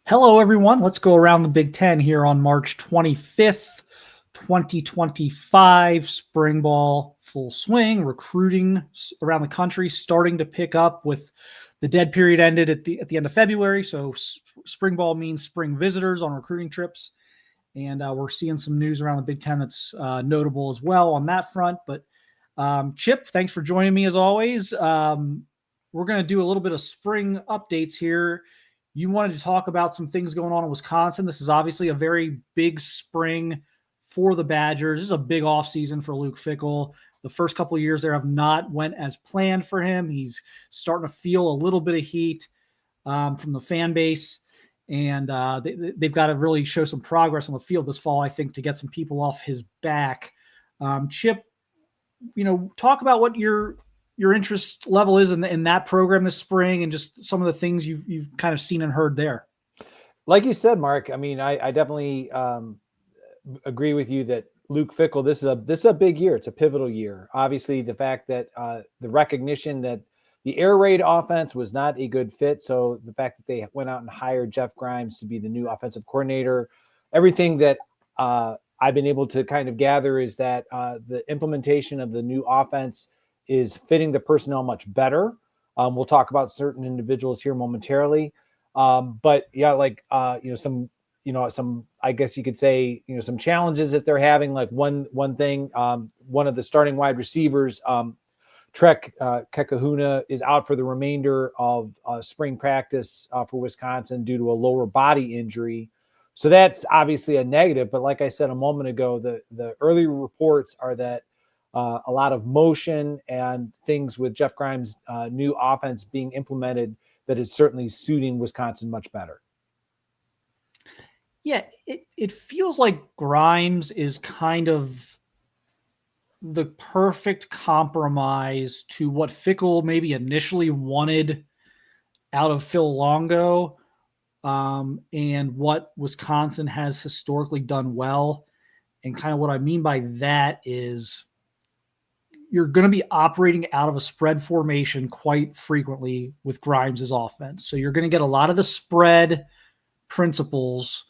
Hello, everyone. Let's go around the Big Ten here on March 25th, 2025. Spring ball full swing, recruiting around the country starting to pick up with the dead period ended at the end of February. So spring ball means spring visitors on recruiting trips. And we're seeing some news around the Big Ten that's notable as well on that front. But Chip, thanks for joining me as always. We're going to do a little bit of spring updates here. You wanted to talk about some things going on in Wisconsin. This is obviously a very big spring for the Badgers. This is a big offseason for Luke Fickell. The first couple of years there have not went as planned for him. He's starting to feel a little bit of heat from the fan base. And they've got to really show some progress on the field this fall, I think, to get some people off his back. Chip, talk about what your interest level is in that program this spring and just some of the things you've kind of seen and heard there. Like you said, Mark, I mean, I definitely agree with you that Luke Fickell, this is a big year. It's a pivotal year. Obviously, the fact that the recognition that the air raid offense was not a good fit. So the fact that they went out and hired Jeff Grimes to be the new offensive coordinator, everything that I've been able to kind of gather is that the implementation of the new offense is fitting the personnel much better. We'll talk about certain individuals here momentarily. But yeah, like, some, I guess you could say, some challenges that they're having, like one thing, one of the starting wide receivers, Trek Kekahuna, is out for the remainder of spring practice for Wisconsin due to a lower body injury. So that's obviously a negative. But like I said a moment ago, the early reports are that a lot of motion and things with Jeff Grimes' new offense being implemented that is certainly suiting Wisconsin much better. Yeah, it feels like Grimes is kind of the perfect compromise to what Fickell maybe initially wanted out of Phil Longo, and what Wisconsin has historically done well. And kind of what I mean by that is you're going to be operating out of a spread formation quite frequently with Grimes' offense. So you're going to get a lot of the spread principles,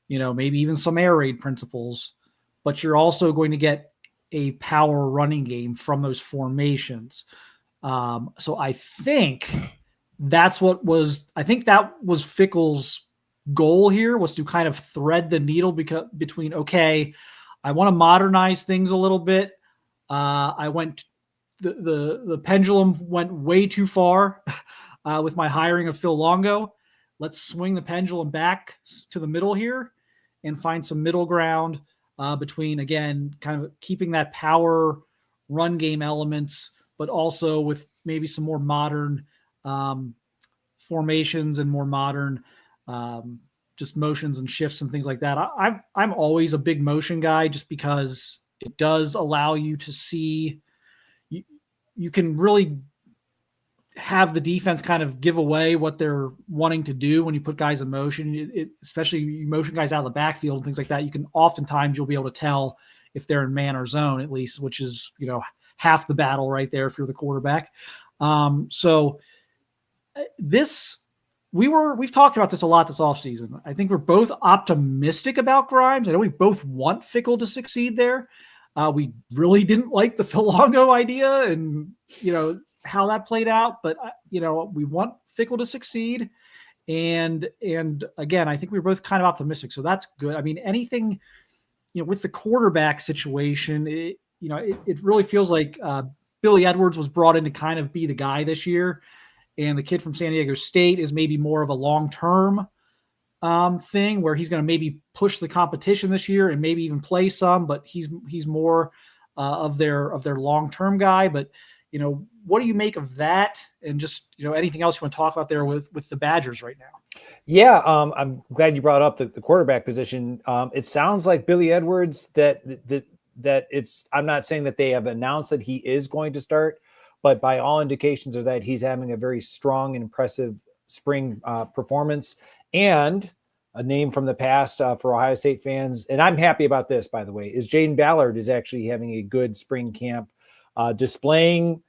maybe even some air raid principles, but you're also going to get a power running game from those formations. So I think that was Fickell's goal here, was to kind of thread the needle between, okay, I want to modernize things a little bit. The pendulum went way too far with my hiring of Phil Longo. Let's swing the pendulum back to the middle here and find some middle ground between, again, kind of keeping that power run game elements, but also with maybe some more modern formations and more modern just motions and shifts and things like that. I'm always a big motion guy just because it does allow you to see, you can really have the defense kind of give away what they're wanting to do when you put guys in motion, especially you motion guys out of the backfield and things like that. You'll be able to tell if they're in man or zone, at least, which is, half the battle right there if you're the quarterback. So we've talked about this a lot this offseason. I think we're both optimistic about Grimes. I know we both want Fickell to succeed there. We really didn't like the Phil Longo idea and, how that played out, but we want Fickell to succeed. And again, I think we were both kind of optimistic. So that's good. I mean, anything, with the quarterback situation, it really feels like Billy Edwards was brought in to kind of be the guy this year. And the kid from San Diego State is maybe more of a long-term thing where he's going to maybe push the competition this year and maybe even play some, but he's more of their long-term guy. But, what do you make of that? And just, anything else you want to talk about there with the Badgers right now? Yeah, I'm glad you brought up the quarterback position. It sounds like Billy Edwards that it's, I'm not saying that they have announced that he is going to start, but by all indications are that he's having a very strong and impressive spring performance, and a name from the past for Ohio State fans. And I'm happy about this, by the way, is Jaden Ballard is actually having a good spring camp, displaying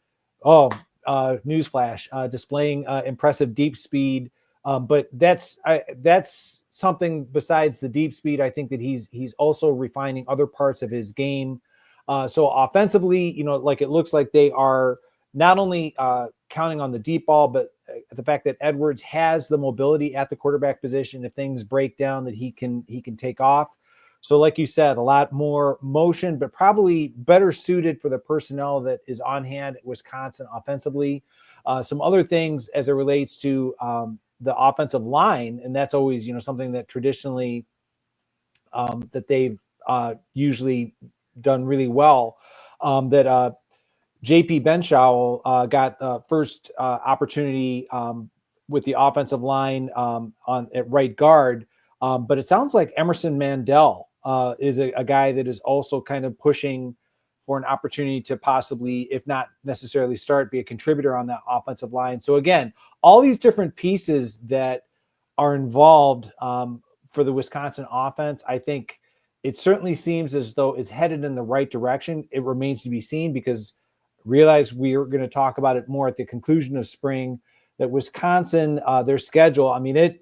impressive deep speed, But that's something besides the deep speed. I think that he's also refining other parts of his game. So offensively, like it looks like they are not only counting on the deep ball, but the fact that Edwards has the mobility at the quarterback position. If things break down, that he can take off. So like you said, a lot more motion, but probably better suited for the personnel that is on hand at Wisconsin offensively. Some other things as it relates to the offensive line, and that's always, something that traditionally that they've usually done really well, that JP Benchow got first opportunity with the offensive line at right guard. But it sounds like Emerson Mandel is a guy that is also kind of pushing for an opportunity to possibly, if not necessarily start, be a contributor on that offensive line. So again, all these different pieces that are involved for the Wisconsin offense, I think it certainly seems as though it's headed in the right direction. It remains to be seen, because realize we are going to talk about it more at the conclusion of spring, that Wisconsin, their schedule,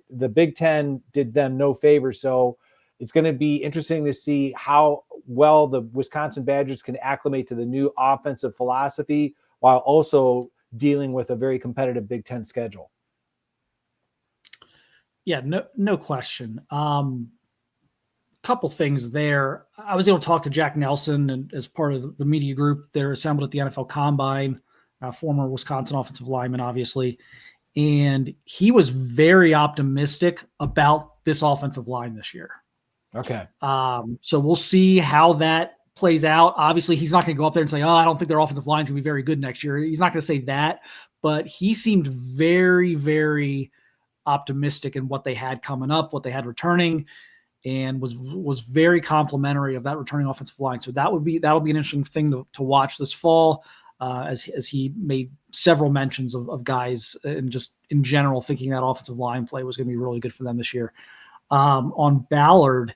the Big Ten did them no favor. So it's going to be interesting to see how well the Wisconsin Badgers can acclimate to the new offensive philosophy while also dealing with a very competitive Big Ten schedule. Yeah, no question. Couple things there. I was able to talk to Jack Nelson, and as part of the media group they're assembled at the NFL Combine, former Wisconsin offensive lineman, obviously. And he was very optimistic about this offensive line this year. Okay. So we'll see how that plays out. Obviously, he's not going to go up there and say, I don't think their offensive line is going to be very good next year. He's not going to say that, but he seemed very, very optimistic in what they had coming up, what they had returning, and was very complimentary of that returning offensive line. So that'll be an interesting thing to watch this fall, as he made several mentions of guys and just in general thinking that offensive line play was going to be really good for them this year. On Ballard,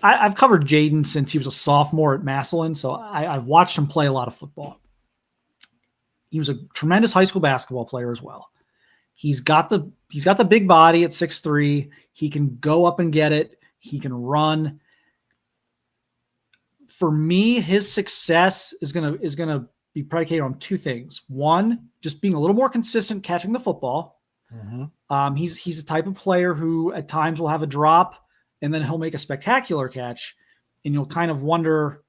I've covered Jaden since he was a sophomore at Massillon, so I've watched him play a lot of football. He was a tremendous high school basketball player as well. He's got the big body at 6'3". He can go up and get it. He can run. For me, his success is gonna be predicated on two things. One, just being a little more consistent catching the football. Mm-hmm. He's a type of player who at times will have a drop and then he'll make a spectacular catch, and you'll kind of wonder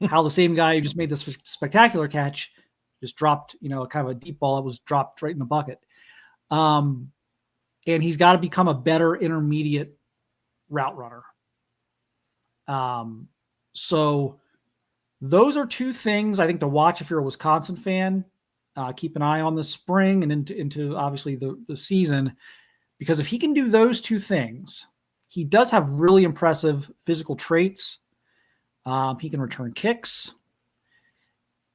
how the same guy who just made this spectacular catch just dropped, kind of a deep ball that was dropped right in the bucket. And he's got to become a better intermediate route runner. So those are two things I think to watch if you're a Wisconsin fan. Keep an eye on this spring and into obviously the season, because if he can do those two things, he does have really impressive physical traits. He can return kicks.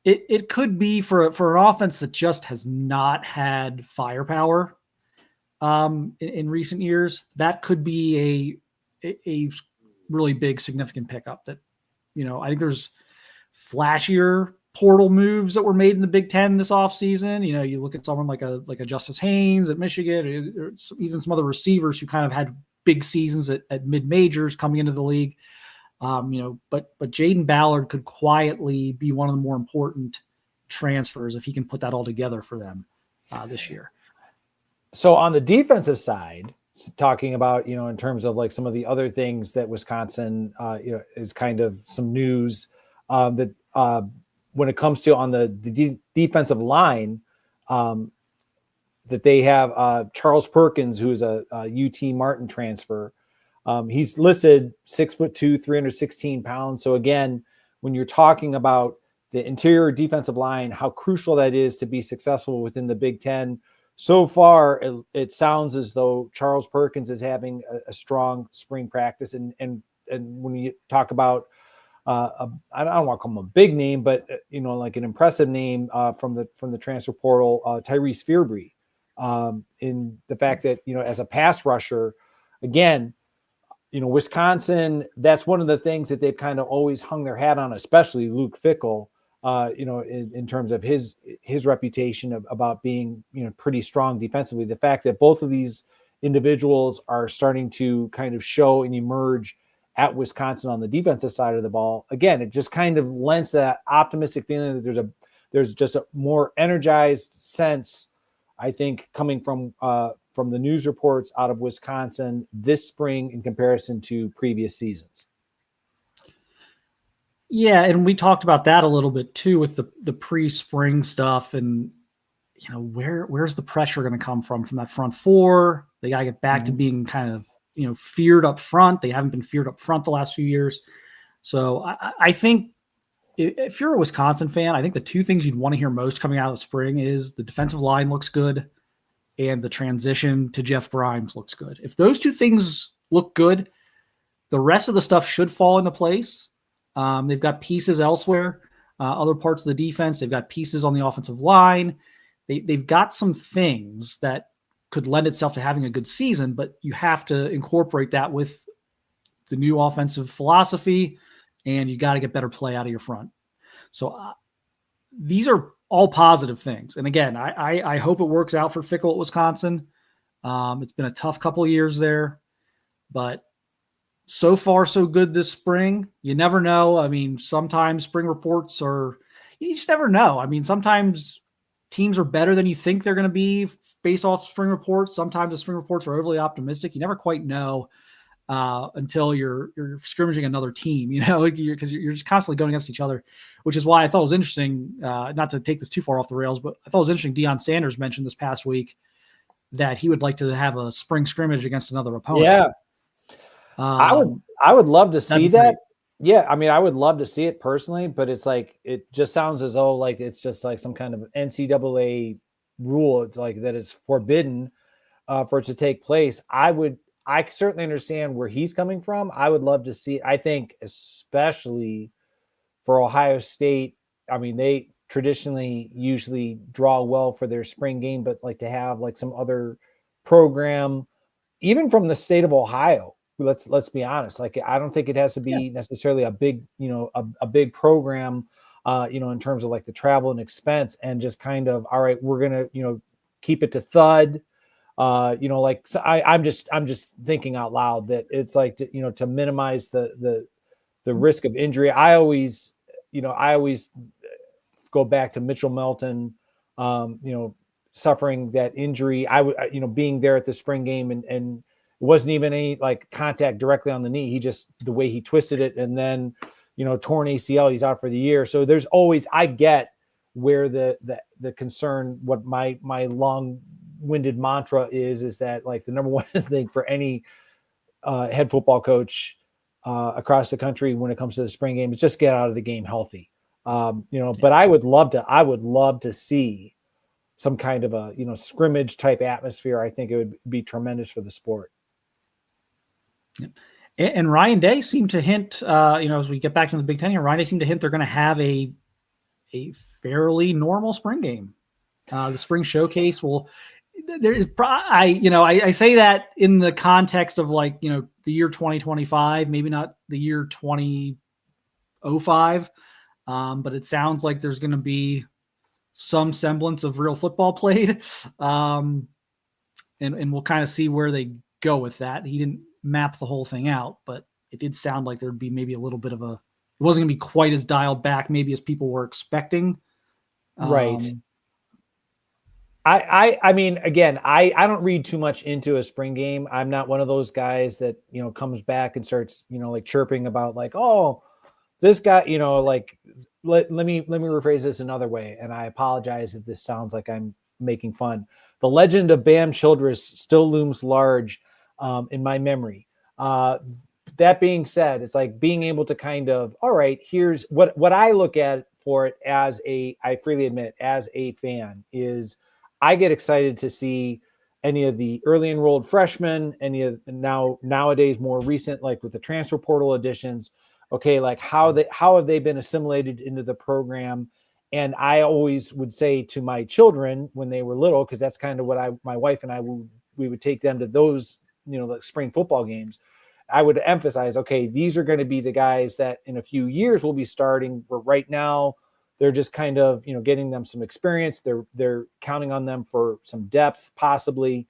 It could be for an offense that just has not had firepower in recent years. That could be a really big, significant pickup. That I think there's flashier portal moves that were made in the Big Ten this offseason. You look at someone like a Justice Haynes at Michigan, or even some other receivers who kind of had big seasons at mid majors coming into the league. But Jaden Ballard could quietly be one of the more important transfers if he can put that all together for them this year. So on the defensive side, talking about, in terms of like some of the other things that Wisconsin, is kind of some news that when it comes to on the defensive line, that they have Charles Perkins, who is a UT Martin transfer. He's listed 6'2", 316 pounds. So again, when you're talking about the interior defensive line, how crucial that is to be successful within the Big Ten. So far, it sounds as though Charles Perkins is having a strong spring practice. And when you talk about, I don't want to call him a big name, but like an impressive name from the transfer portal, Tyrese Fearbry, in the fact that as a pass rusher, again, Wisconsin, that's one of the things that they've kind of always hung their hat on, especially Luke Fickell, in terms of his reputation about being, pretty strong defensively. The fact that both of these individuals are starting to kind of show and emerge at Wisconsin on the defensive side of the ball, again, it just kind of lends that optimistic feeling that there's just a more energized sense, I think, coming from the news reports out of Wisconsin this spring in comparison to previous seasons. Yeah, and we talked about that a little bit too with the pre-spring stuff, and where's the pressure going to come from that front four? They got to get back to being kind of feared up front. They haven't been feared up front the last few years. So I think if you're a Wisconsin fan, I think the two things you'd want to hear most coming out of the spring is the defensive line looks good and the transition to Jeff Grimes looks good. If those two things look good, the rest of the stuff should fall into place. They've got pieces elsewhere, other parts of the defense. They've got pieces on the offensive line. They've got some things that could lend itself to having a good season, but you have to incorporate that with the new offensive philosophy, and you got to get better play out of your front. So these are all positive things. And again, I hope it works out for Fickell at Wisconsin. It's been a tough couple of years there, but so far so good this spring. You never know. I mean, sometimes spring reports you just never know. I mean, sometimes teams are better than you think they're going to be based off spring reports. Sometimes the spring reports are overly optimistic. You never quite know until you're scrimmaging another team, because you're just constantly going against each other, which is why I thought it was interesting, not to take this too far off the rails, but I thought it was interesting. Deion Sanders mentioned this past week that he would like to have a spring scrimmage against another opponent. Yeah. I would love to see that. Great. Yeah. I mean, I would love to see it personally, but it's like, it just sounds as though like, it's just like some kind of NCAA rule. It's like that it's forbidden for it to take place. I certainly understand where he's coming from. I would love to see, I think, especially for Ohio State. I mean, they traditionally usually draw well for their spring game, but like to have like some other program, even from the state of Ohio, let's be honest. Like, I don't think it has to be necessarily a big, a big program, in terms of like the travel and expense, and just kind of, all right, we're going to, keep it to thud. So I'm just thinking out loud that it's like, to minimize the risk of injury. I always go back to Mitchell Melton, suffering that injury. Being there at the spring game and it wasn't even any like contact directly on the knee. He just, the way he twisted it and then, torn ACL, he's out for the year. So there's always, I get where the concern, what my long-winded mantra is that like the number one thing for any head football coach across the country when it comes to the spring game is just get out of the game healthy. But I would love to see some kind of a, scrimmage type atmosphere. I think it would be tremendous for the sport. And Ryan Day seemed to hint, as we get back to the Big Ten here, Ryan Day seemed to hint they're going to have a fairly normal spring game. The spring showcase will. I say that in the context of like, the year 2025, maybe not the year 2005, but it sounds like there's going to be some semblance of real football played, and we'll kind of see where they go with that. He didn't map the whole thing out, but it did sound like there'd be maybe a little bit of it wasn't going to be quite as dialed back maybe as people were expecting. Right. I mean, again, I don't read too much into a spring game. I'm not one of those guys that, comes back and starts, like chirping about like, oh, this guy, like, let me rephrase this another way. And I apologize if this sounds like I'm making fun. The legend of Bam Childress still looms large in my memory. That being said, it's like being able to kind of, all right, here's what I look at for it I freely admit, as a fan is, I get excited to see any of the early enrolled freshmen, any of nowadays more recent, like with the transfer portal additions. Okay, like how have they been assimilated into the program? And I always would say to my children when they were little, because that's kind of what my wife and I we would take them to those, like spring football games. I would emphasize, okay, these are going to be the guys that in a few years will be starting. For right now, They're just kind of, getting them some experience. They're counting on them for some depth, possibly.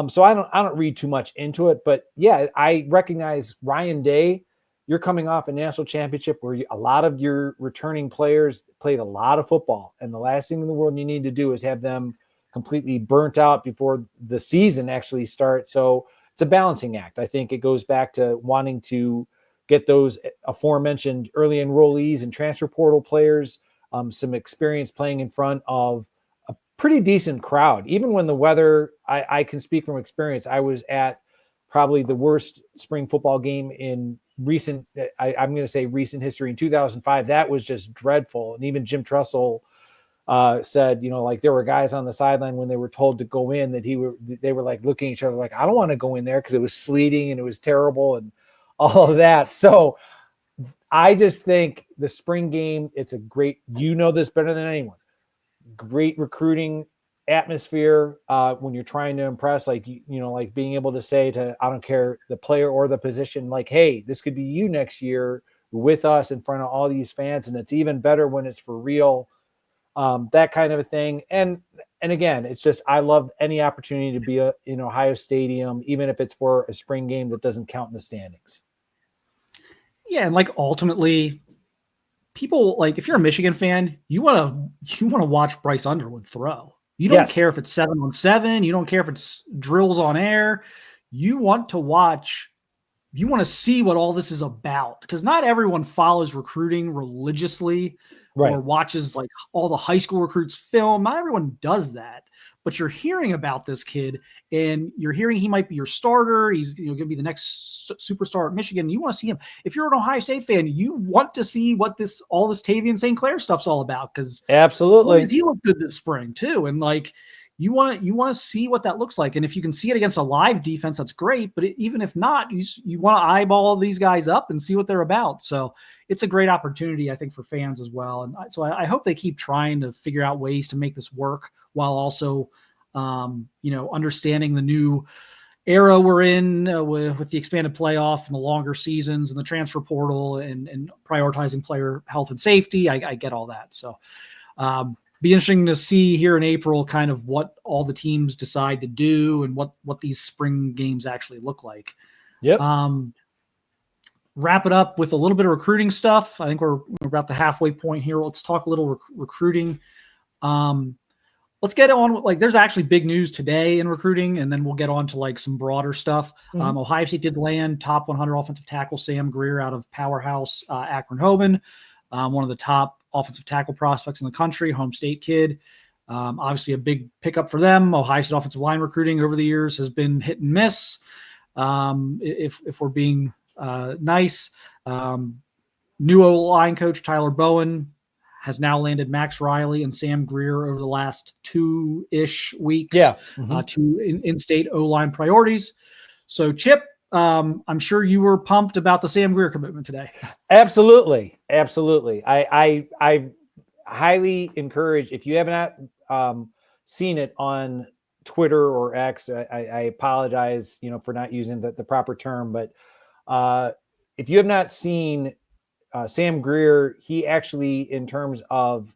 So I don't read too much into it, but yeah, I recognize Ryan Day. You're coming off a national championship where a lot of your returning players played a lot of football, and the last thing in the world you need to do is have them completely burnt out before the season actually starts. So it's a balancing act. I think it goes back to wanting to get those aforementioned early enrollees and transfer portal players some experience playing in front of a pretty decent crowd. Even when the weather, I can speak from experience. I was at probably the worst spring football game in recent, I'm going to say recent history, in 2005. That was just dreadful. And even Jim Trussell said, like there were guys on the sideline when they were told to go in that they were like looking at each other like, I don't want to go in there because it was sleeting and it was terrible and all of that. So I just think the spring game, it's a great, this better than anyone, great recruiting atmosphere when you're trying to impress, like being able to say to, I don't care, the player or the position, like, hey, this could be you next year with us in front of all these fans. And it's even better when it's for real, that kind of a thing. And again, it's just, I love any opportunity to be in Ohio Stadium, even if it's for a spring game that doesn't count in the standings. Yeah, and like ultimately, people, like if you're a Michigan fan, you want to watch Bryce Underwood throw. You don't care if it's 7-on-7. You don't care if it's drills on air. You want to see what all this is about, because not everyone follows recruiting religiously or watches like all the high school recruits film. Not everyone does that, but you're hearing about this kid and you're hearing he might be your starter. He's going to be the next superstar at Michigan. You want to see him. If you're an Ohio State fan, you want to see what all this Tavian St. Clair stuff's all about, because absolutely he looked good this spring too. And like, you want to see what that looks like. And if you can see it against a live defense, that's great. But even if not, you want to eyeball these guys up and see what they're about. So it's a great opportunity, I think, for fans as well. And so I hope they keep trying to figure out ways to make this work while also, understanding the new era we're in with the expanded playoff and the longer seasons and the transfer portal and prioritizing player health and safety. I get all that. So, be interesting to see here in April kind of what all the teams decide to do and what these spring games actually look like. Yep. Wrap it up with a little bit of recruiting stuff. I think we're about the halfway point here. Let's talk a little recruiting. Let's get on, like, there's actually big news today in recruiting, and then we'll get on to like some broader stuff. Mm-hmm. Ohio State did land top 100 offensive tackle Sam Greer out of powerhouse Akron-Hoban, one of the top offensive tackle prospects in the country, home state kid. Obviously a big pickup for them. Ohio State offensive line recruiting over the years has been hit and miss. If we're being nice, new O-line coach Tyler Bowen has now landed Max Riley and Sam Greer over the last 2-ish weeks. Yeah. Mm-hmm. Two in-state O-line priorities. So Chip, I'm sure you were pumped about the Sam Greer commitment today. Absolutely. I highly encourage, if you have not seen it on Twitter or X, I apologize, for not using the proper term, but if you have not seen Sam Greer, he actually, in terms of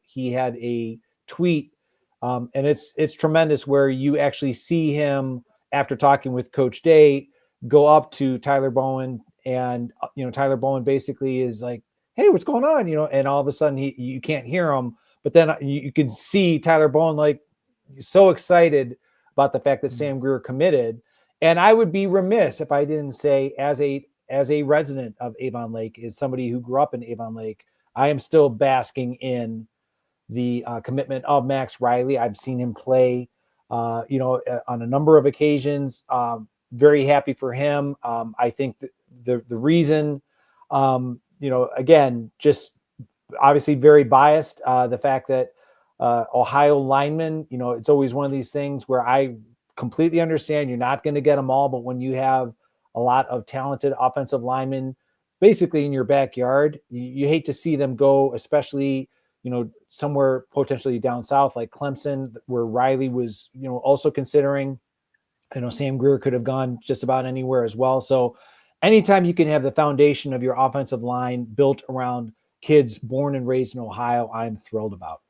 he had a tweet, and it's tremendous, where you actually see him after talking with Coach Day go up to Tyler Bowen, and Tyler Bowen basically is like, hey, what's going on? And all of a sudden you can't hear him, but then you can see Tyler Bowen like so excited about the fact that Sam Greer committed. And I would be remiss if I didn't say, as a resident of Avon Lake, is somebody who grew up in Avon Lake, I am still basking in the commitment of Max Riley. I've seen him play, on a number of occasions. Very happy for him. I think the reason, again, just obviously very biased. The fact that Ohio linemen, it's always one of these things where I completely understand you're not going to get them all, but when you have a lot of talented offensive linemen basically in your backyard, you hate to see them go, especially, somewhere potentially down south like Clemson, where Riley was, also considering. Sam Greer could have gone just about anywhere as well. So anytime you can have the foundation of your offensive line built around kids born and raised in Ohio, I'm thrilled about.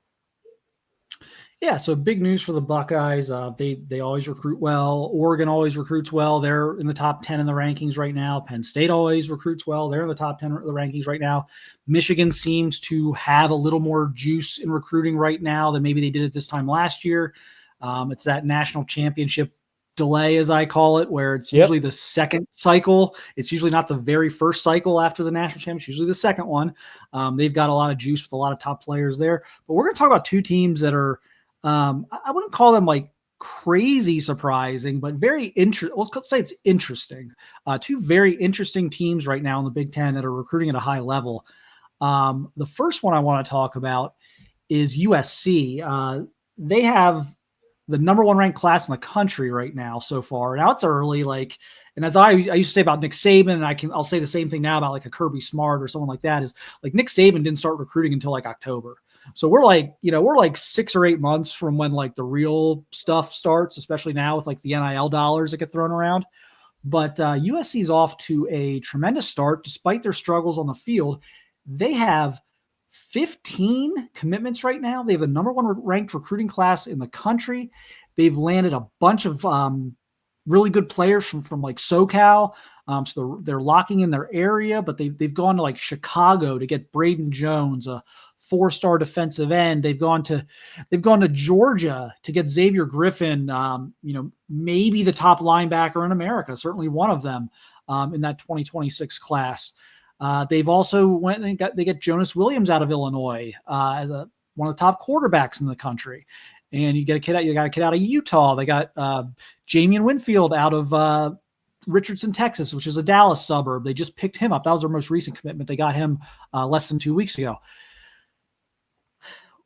Yeah, so big news for the Buckeyes. They always recruit well. Oregon always recruits well. They're in the top 10 in the rankings right now. Penn State always recruits well. They're in the top 10 of the rankings right now. Michigan seems to have a little more juice in recruiting right now than maybe they did at this time last year. It's that national championship delay, as I call it, where it's usually the second cycle. It's usually not the very first cycle after the national championship, usually the second one. They've got a lot of juice with a lot of top players there. But we're going to talk about two teams that are I wouldn't call them like crazy surprising, but very interesting. Let's say it's interesting. Two very interesting teams right now in the Big Ten that are recruiting at a high level. The first one I want to talk about is USC. They have the number one ranked class in the country right now so far. Now it's early, and as I used to say about Nick Saban, and I'll say the same thing now about like a Kirby Smart or someone like that, is like Nick Saban didn't start recruiting until like October. So we're like 6 or 8 months from when like the real stuff starts, especially now with like the NIL dollars that get thrown around. But USC is off to a tremendous start despite their struggles on the field. They have 15 commitments right now. They have the number one ranked recruiting class in the country. They've landed a bunch of really good players from like SoCal. So they're locking in their area, but they've gone to like Chicago to get Braden Jones, a 4-star defensive end. They've gone to Georgia to get Xavier Griffin, maybe the top linebacker in America, certainly one of them in that 2026 class. They've also went and they get Jonas Williams out of Illinois as one of the top quarterbacks in the country. And you got a kid out of Utah. They got Jamian Winfield out of Richardson, Texas, which is a Dallas suburb. They just picked him up. That was their most recent commitment. They got him less than 2 weeks ago.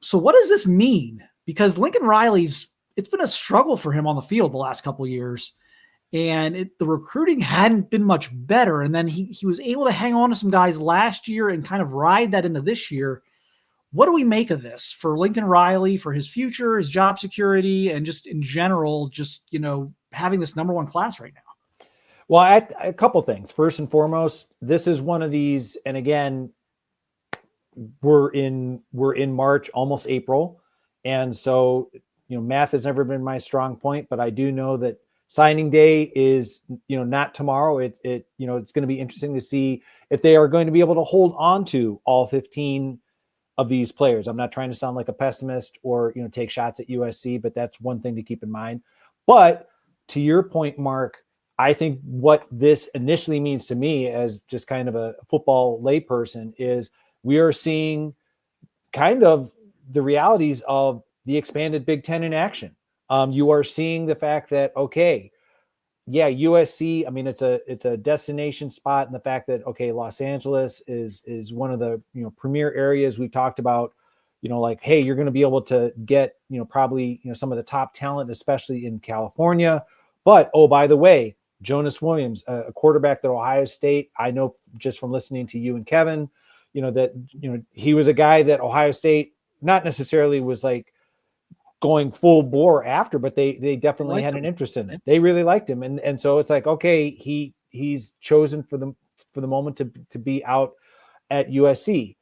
So what does this mean? Because Lincoln Riley's, it's been a struggle for him on the field the last couple of years, and the recruiting hadn't been much better. And then he was able to hang on to some guys last year and kind of ride that into this year. What do we make of this for Lincoln Riley, for his future, his job security, and just in general, just, having this number one class right now? Well, a couple things. First and foremost, this is one of these, and again, we're in March, almost April. And so, math has never been my strong point, but I do know that signing day is, not tomorrow. It's going to be interesting to see if they are going to be able to hold on to all 15 of these players. I'm not trying to sound like a pessimist or, take shots at USC, but that's one thing to keep in mind. But to your point, Mark, I think what this initially means to me as just kind of a football layperson is we are seeing kind of the realities of the expanded Big Ten in action. You are seeing the fact that, USC, I mean, it's a destination spot, and the fact that, Los Angeles is one of the, premier areas we've talked about, hey, you're going to be able to get, probably, some of the top talent, especially in California. But, oh, by the way, Jonas Williams, a quarterback at Ohio State, I know just from listening to you and Kevin, he was a guy that Ohio State not necessarily was like going full bore after, but they definitely had an interest in it. They really liked him. And so it's like, he's chosen for the moment to be out at USC.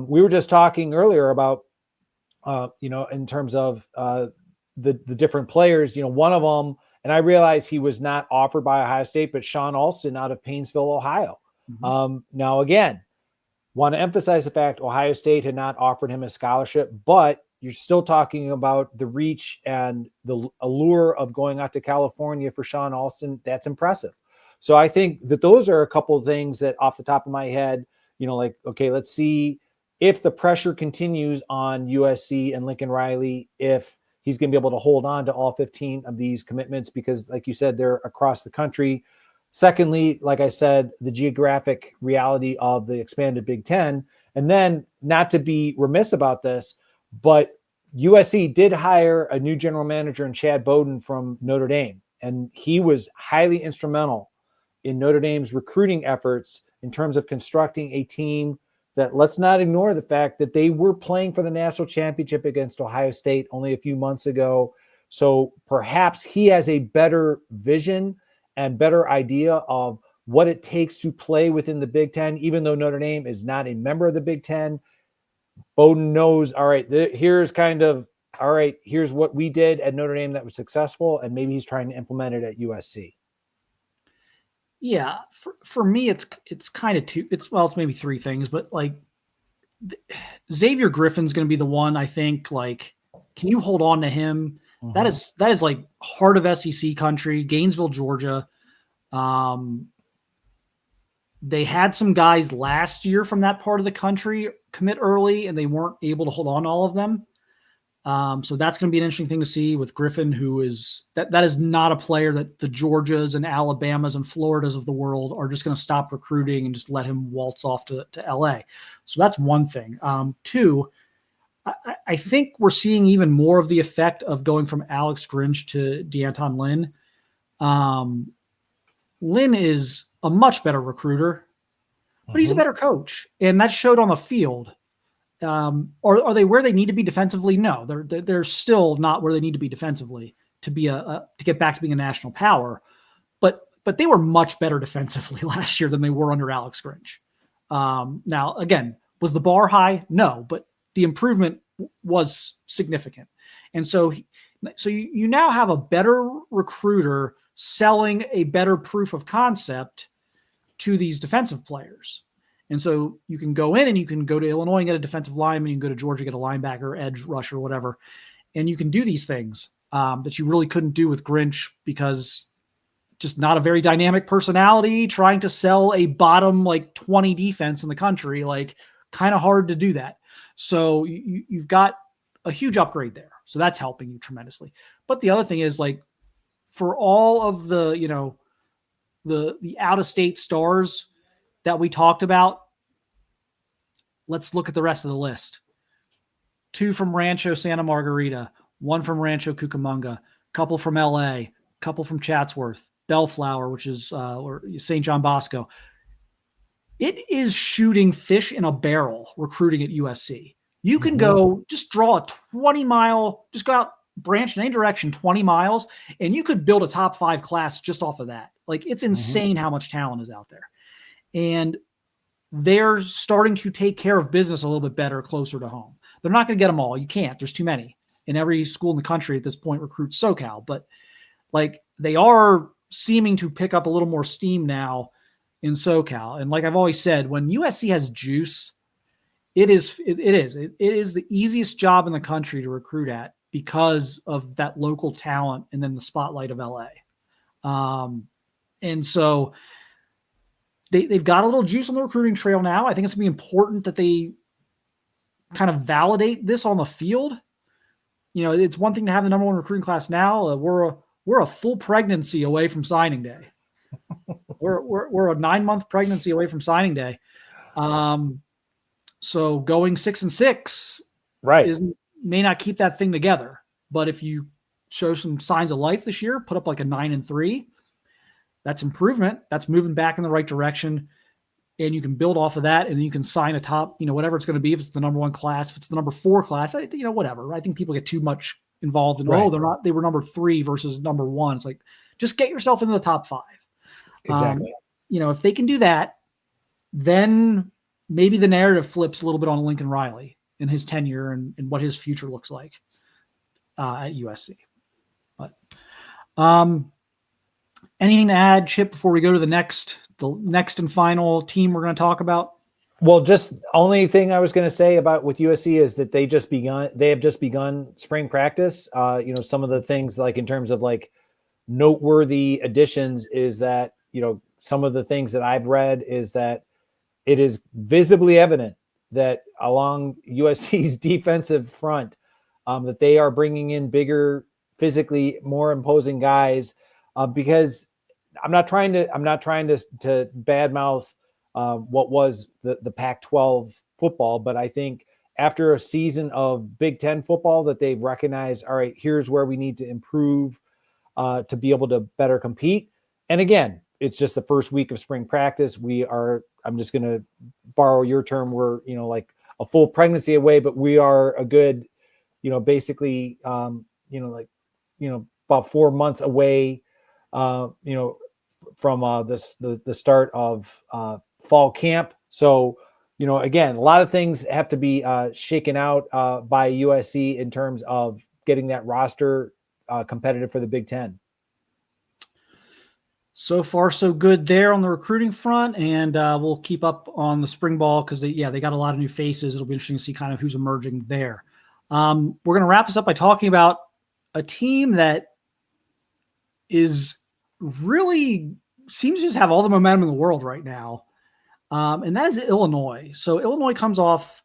We were just talking earlier about, in terms of the different players, one of them, and I realized he was not offered by Ohio State, but Sean Alston out of Painesville, Ohio. Mm-hmm. Now, again, want to emphasize the fact Ohio State had not offered him a scholarship, but you're still talking about the reach and the allure of going out to California for Sean Alston. That's impressive. So I think that those are a couple of things that off the top of my head, let's see if the pressure continues on USC and Lincoln Riley, if he's going to be able to hold on to all 15 of these commitments, because like you said, they're across the country. Secondly, like I said, the geographic reality of the expanded Big Ten. And then, not to be remiss about this, but USC did hire a new general manager in Chad Bowden from Notre Dame. And he was highly instrumental in Notre Dame's recruiting efforts in terms of constructing a team that, let's not ignore the fact that they were playing for the national championship against Ohio State only a few months ago. So perhaps he has a better vision and better idea of what it takes to play within the Big Ten, even though Notre Dame is not a member of the Big Ten. Bowden knows, all right, here's what we did at Notre Dame that was successful, and maybe he's trying to implement it at USC. Yeah, for me, it's kind of it's maybe three things, but like Xavier Griffin's going to be the one, I think, like, can you hold on to him? Mm-hmm. That is like heart of SEC country, Gainesville, Georgia. They had some guys last year from that part of the country commit early, and they weren't able to hold on to all of them. So that's going to be an interesting thing to see with Griffin, who is that is not a player that the Georgias and Alabamas and Floridas of the world are just going to stop recruiting and just let him waltz off to LA. So that's one thing. Two, I think we're seeing even more of the effect of going from Alex Grinch to D'Anton Lynn. Lynn is a much better recruiter, but he's a better coach, and that showed on the field. Are they where they need to be defensively? No, they're still not where they need to be defensively to be to get back to being a national power. But they were much better defensively last year than they were under Alex Grinch. Now, again, was the bar high? No, but the improvement was significant. And so you now have a better recruiter selling a better proof of concept to these defensive players. And so you can go in and you can go to Illinois and get a defensive lineman. You can go to Georgia, get a linebacker, edge rusher, whatever. And you can do these things that you really couldn't do with Grinch because just not a very dynamic personality, trying to sell a bottom like 20 defense in the country, like kind of hard to do that. So you've got a huge upgrade there. So that's helping you tremendously. But the other thing is, like, for all of the, you know, the out-of-state stars that we talked about, let's look at the rest of the list. 2 from Rancho Santa Margarita, 1 from Rancho Cucamonga, couple from LA, couple from Chatsworth, Bellflower, which is or St. John Bosco. It is shooting fish in a barrel recruiting at USC. You can go just draw a 20-mile, just go out, branch in any direction 20 miles, and you could build a top 5 class just off of that. Like, it's insane how much talent is out there. And they're starting to take care of business a little bit better closer to home. They're not going to get them all. You can't. There's too many. And every school in the country at this point recruits SoCal. But, like, they are seeming to pick up a little more steam now in SoCal. And like I've always said, when USC has juice, it is the easiest job in the country to recruit at because of that local talent and then the spotlight of LA. And so they've got a little juice on the recruiting trail now. I think it's going to be important that they kind of validate this on the field. You know, it's one thing to have the number 1 recruiting class now. We're a full pregnancy away from signing day. we're a 9-month pregnancy away from signing day. So going 6-6 may not keep that thing together. But if you show some signs of life this year, put up like a 9-3, that's improvement. That's moving back in the right direction. And you can build off of that, and then you can sign a top, you know, whatever it's going to be. If it's the number 1 class, if it's the number 4 class, you know, whatever. I think people get too much involved in, they were number 3 versus number 1. It's like, just get yourself into the top 5. Exactly. You know, if they can do that, then maybe the narrative flips a little bit on Lincoln Riley and his tenure and what his future looks like at USC. But anything to add, Chip, before we go to the next and final team we're going to talk about? Well, just only thing I was going to say about with USC is that they have just begun spring practice. You know, some of the things, like in terms of like noteworthy additions, is that, you know, some of the things that I've read is that it is visibly evident that along USC's defensive front, that they are bringing in bigger, physically more imposing guys, because I'm not trying to badmouth what was the Pac-12 football, but I think after a season of Big Ten football that they've recognized, all right, here's where we need to improve to be able to better compete. And again, it's just the first week of spring practice. I'm just going to borrow your term. We're, you know, like a full pregnancy away, but we are a good, you know, basically, you know, like, you know, about 4 months away, you know, from the start of fall camp. So, again, a lot of things have to be shaken out by USC in terms of getting that roster competitive for the Big Ten. So far, so good there on the recruiting front, and we'll keep up on the spring ball because they got a lot of new faces. It'll be interesting to see kind of who's emerging there. We're going to wrap this up by talking about a team that is really seems to just have all the momentum in the world right now, and that is Illinois. So Illinois comes off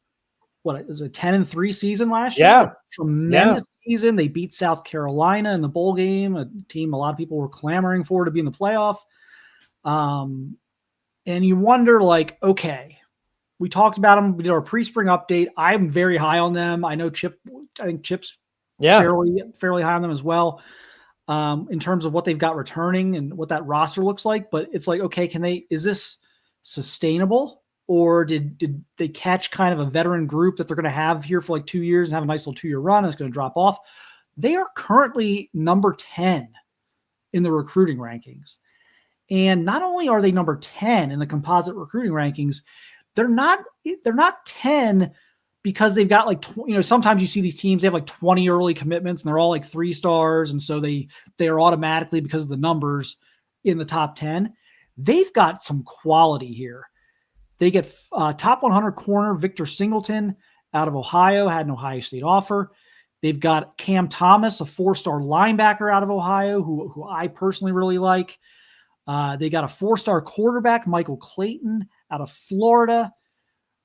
what is a 10-3 season last year? Tremendous season. They beat South Carolina in the bowl game, a team a lot of people were clamoring for to be in the playoff. And you wonder, like, okay, we talked about them. We did our pre-spring update. I'm very high on them. I know I think Chip's fairly high on them as well, in terms of what they've got returning and what that roster looks like. But it's like, okay, is this sustainable? Or did they catch kind of a veteran group that they're going to have here for like 2 years and have a nice little 2-year run and it's going to drop off? They are currently number 10 in the recruiting rankings. And not only are they number 10 in the composite recruiting rankings, they're not 10 because they've got like, sometimes you see these teams, they have like 20 early commitments and they're all like 3 stars. And so they are automatically, because of the numbers, in the top 10. They've got some quality here. They get top 100 corner Victor Singleton out of Ohio, had an Ohio State offer. They've got Cam Thomas, a 4-star linebacker out of Ohio, who I personally really like. They got a 4-star quarterback, Michael Clayton, out of Florida.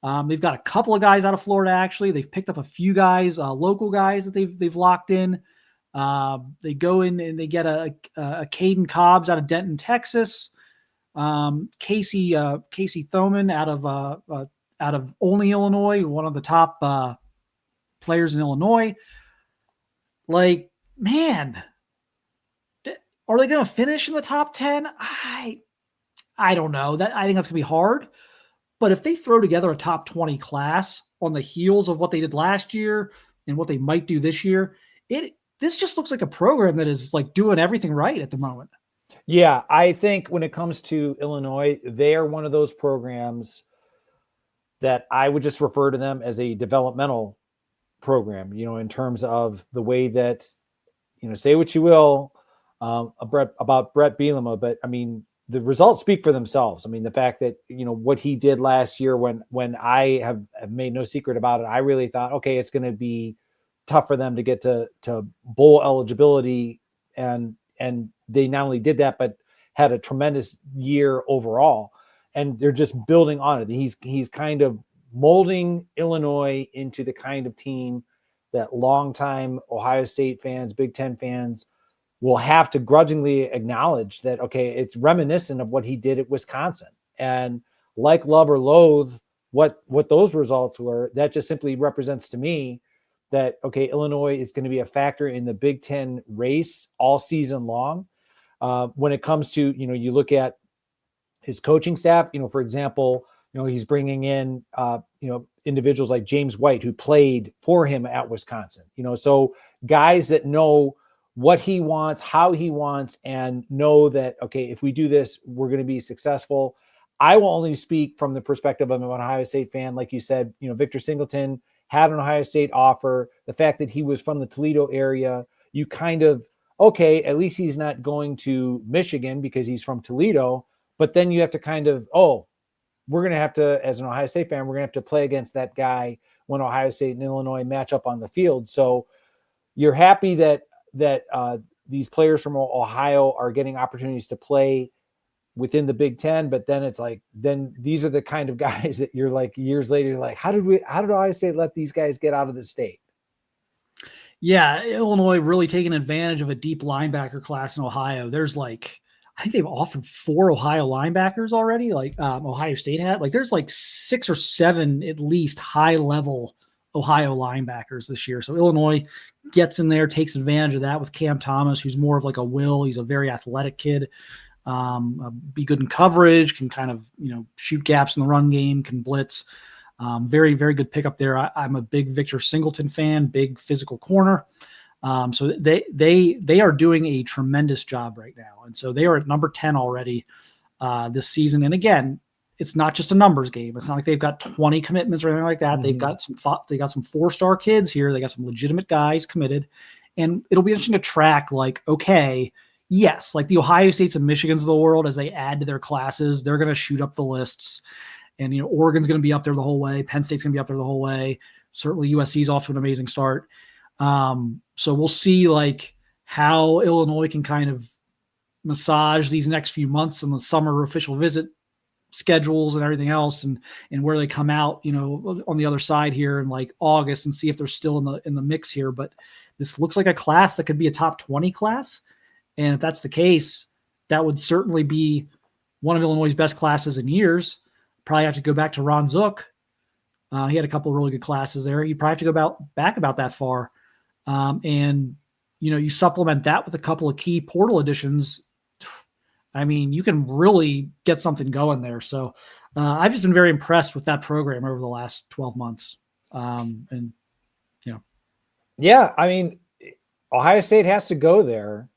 They've got a couple of guys out of Florida, actually. They've picked up a few guys, local guys that they've locked in. They go in and they get a Caden Cobbs out of Denton, Texas. Casey Thoman out of Olney, Illinois, one of the top players in Illinois. Like, man, are they going to finish in the top 10? I don't know. I think that's going to be hard. But if they throw together a top 20 class on the heels of what they did last year and what they might do this year, this just looks like a program that is like doing everything right at the moment. Yeah, I think when it comes to Illinois, they are one of those programs that I would just refer to them as a developmental program, in terms of the way that, say what you will about Brett Bielema, but I mean, the results speak for themselves. I mean, the fact that, what he did last year when I have made no secret about it, I really thought, okay, it's going to be tough for them to get to bowl eligibility. And they not only did that, but had a tremendous year overall. And they're just building on it. He's kind of molding Illinois into the kind of team that longtime Ohio State fans, Big Ten fans will have to grudgingly acknowledge that, okay, it's reminiscent of what he did at Wisconsin. And like, love, or loathe what those results were, that just simply represents to me that, okay, Illinois is going to be a factor in the Big Ten race all season long. When it comes to, you look at his coaching staff, for example, he's bringing in, individuals like James White, who played for him at Wisconsin, so guys that know what he wants, how he wants, and know that, okay, if we do this, we're going to be successful. I will only speak from the perspective of an Ohio State fan. Like you said, Victor Singleton had an Ohio State offer. The fact that he was from the Toledo area, you kind of, okay, at least he's not going to Michigan because he's from Toledo. But then you have to kind of, we're going to have to, as an Ohio State fan, we're going to have to play against that guy when Ohio State and Illinois match up on the field. So you're happy that these players from Ohio are getting opportunities to play within the Big Ten, but then it's like, then these are the kind of guys that you're like, years later, you're like, how did Ohio State let these guys get out of the state? Yeah, Illinois really taking advantage of a deep linebacker class in Ohio. There's like, I think they've offered 4 Ohio linebackers already. Like Ohio State had, like, there's like 6 or 7 at least high level Ohio linebackers this year. So Illinois gets in there, takes advantage of that with Cam Thomas, who's more of like a will. He's a very athletic kid. Be good in coverage, can kind of, shoot gaps in the run game, can blitz. Very, very good pickup there. I'm a big Victor Singleton fan, big physical corner. So they are doing a tremendous job right now. And so they are at number 10 already this season. And again, it's not just a numbers game. It's not like they've got 20 commitments or anything like that. Mm-hmm. They got some 4-star kids here. They got some legitimate guys committed, and it'll be interesting to track. Like, okay, yes, like the Ohio States and Michigans of the world, as they add to their classes, they're going to shoot up the lists, and Oregon's going to be up there the whole way. Penn State's going to be up there the whole way. Certainly, USC's off to an amazing start. So we'll see like how Illinois can kind of massage these next few months in the summer official visit schedules and everything else, and where they come out, on the other side here in like August, and see if they're still in the mix here. But this looks like a class that could be a top 20 class. And if that's the case, that would certainly be one of Illinois' best classes in years. Probably have to go back to Ron Zook. He had a couple of really good classes there. You probably have to go back about that far. And you supplement that with a couple of key portal additions. I mean, you can really get something going there. So I've just been very impressed with that program over the last 12 months. Yeah, I mean, Ohio State has to go there.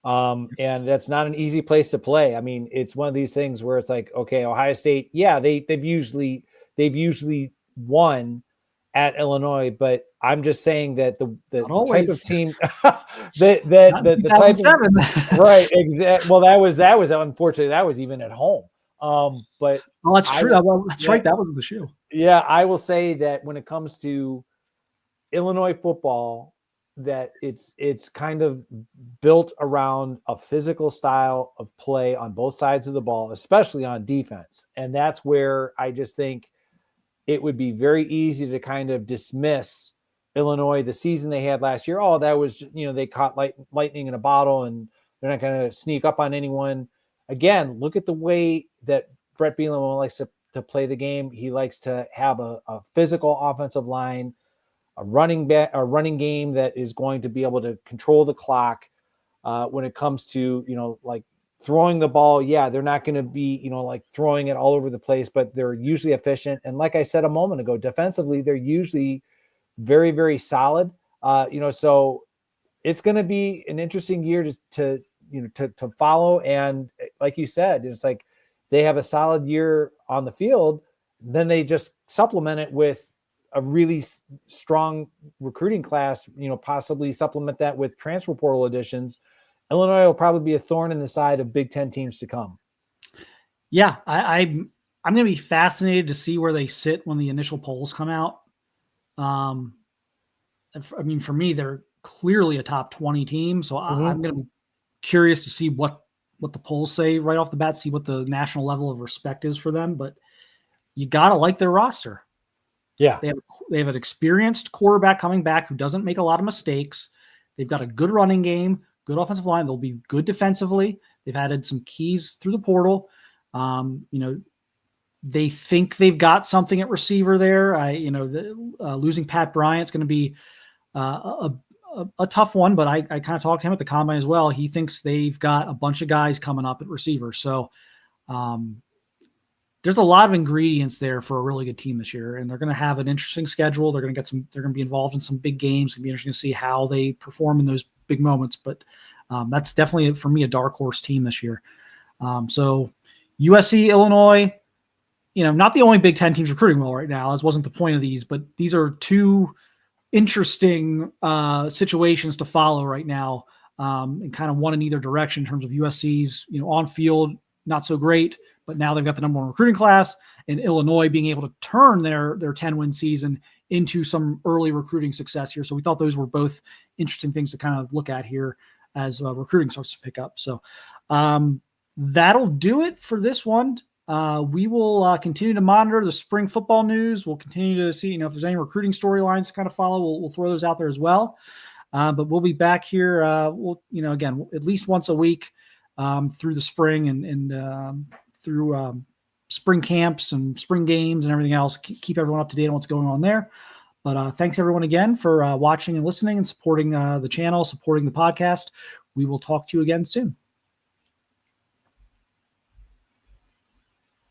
And that's not an easy place to play. I mean, it's one of these things where it's like, okay, Ohio State, yeah, they've usually won at Illinois, but I'm just saying that the type of team the type of, right, exactly. Well, that was unfortunately, that was even at home. But that's true. That's right. That wasn't the shoe. Yeah, I will say that when it comes to Illinois football, that it's kind of built around a physical style of play on both sides of the ball, especially on defense. And that's where I just think it would be very easy to kind of dismiss Illinois, the season they had last year. Oh, that was, they caught lightning in a bottle and they're not going to sneak up on anyone. Again, look at the way that Brett Bielema likes to play the game. He likes to have a physical offensive line, a running game that is going to be able to control the clock. When it comes to, like throwing the ball, yeah, they're not going to be, like throwing it all over the place, but they're usually efficient. And like I said a moment ago, defensively, they're usually very, very solid. So it's going to be an interesting year to follow. And like you said, it's like they have a solid year on the field, then they just supplement it with a really strong recruiting class, possibly supplement that with transfer portal additions. Illinois will probably be a thorn in the side of Big Ten teams to come. Yeah, I'm going to be fascinated to see where they sit when the initial polls come out. I mean, for me, they're clearly a top 20 team. So I'm going to be curious to see what the polls say right off the bat, see what the national level of respect is for them. But you got to like their roster. Yeah. They have an experienced quarterback coming back who doesn't make a lot of mistakes. They've got a good running game, good offensive line. They'll be good defensively. They've added some keys through the portal. They think they've got something at receiver there. Losing Pat Bryant's going to be a tough one, but I kind of talked to him at the combine as well. He thinks they've got a bunch of guys coming up at receiver. So there's a lot of ingredients there for a really good team this year, and they're going to have an interesting schedule. They're going to be involved in some big games. It's going to be interesting to see how they perform in those big moments, but that's definitely for me a dark horse team this year. So USC, Illinois, not the only Big Ten teams recruiting well right now. This wasn't the point of these, but these are two interesting situations to follow right now, and kind of one in either direction in terms of USC's, on field, not so great, but now they've got the number one recruiting class, and Illinois being able to turn their 10-win season into some early recruiting success here. So we thought those were both interesting things to kind of look at here as recruiting starts to pick up. So that'll do it for this one. We will continue to monitor the spring football news. We'll continue to see, if there's any recruiting storylines to kind of follow, we'll throw those out there as well. But we'll be back here, again, at least once a week through the spring and through spring camps and spring games and everything else. Keep everyone up to date on what's going on there. But thanks everyone again for watching and listening and supporting the channel, supporting the podcast. We will talk to you again soon.